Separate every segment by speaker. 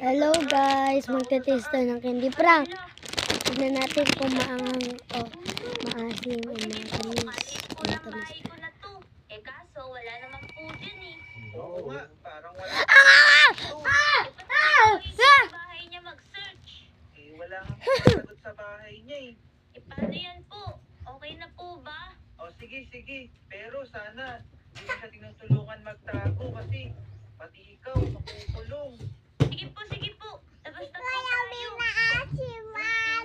Speaker 1: Hello guys, magte-taste tayo ng candy prank. Tignan natin kung maanghang o maasim o matamis.
Speaker 2: Kulang-bahay ko na to. Eh kaso, wala naman po dyan eh.
Speaker 3: Oo nga, parang wala.
Speaker 2: Sa bahay niya mag-search.
Speaker 3: Eh, wala nga sagot sa bahay niya eh.
Speaker 2: Eh paano yan po? Okay na po ba?
Speaker 3: O sige. Pero sana, hindi ka tinutulungan magtago kasi pati ikaw makukulong.
Speaker 2: Sige po. Labas na po tayo. Sino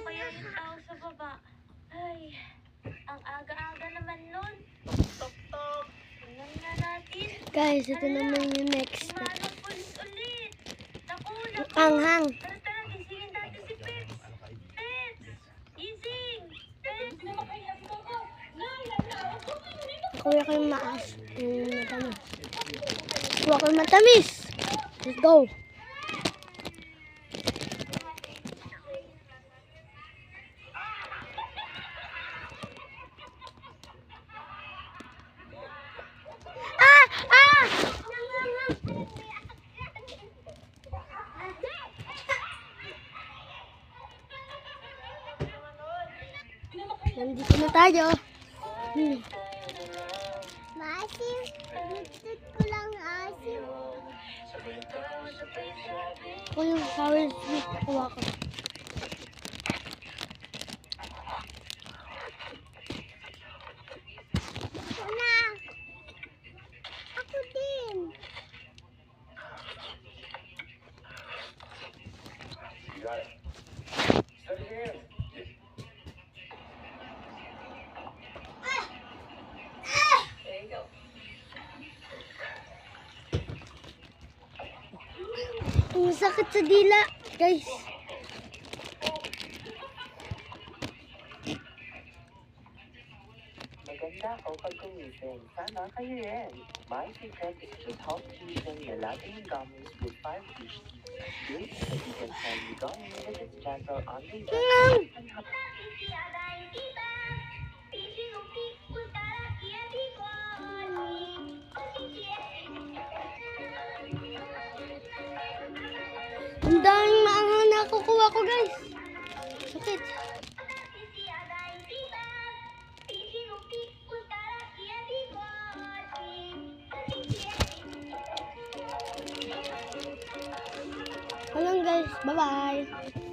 Speaker 2: kaya yung tao sa baba? Ay, ang aga-aga naman nun.
Speaker 3: Tok.
Speaker 2: Tingnan nga natin.
Speaker 1: Guys, ito naman yung next.
Speaker 2: Manong pulis ulit. Naku.
Speaker 1: Anghang.
Speaker 2: Tara, gisingin natin si Pets. Pets! Gising! Pets!
Speaker 1: Kuha ko yung yung matamis. Kuha ko yung matamis. Let's go. Nandito na tayo.
Speaker 4: Maasim. Gusto ko lang asim.
Speaker 1: Ako yung sour sweet. Kuha ko.
Speaker 4: Ako na. Ako din.
Speaker 5: You got it. Steady hands. There you go.
Speaker 1: Ang sakit sa dila. Guys.
Speaker 6: Maganda o pagkumising. Sana kayo rin. My secret is to help using your loving gummies with 5 fish teeth. Good, so you can find the gummy with its gentle on the and
Speaker 1: Ang daming maanghang na kukuha ko guys. Sakit. Walang guys. Bye-bye.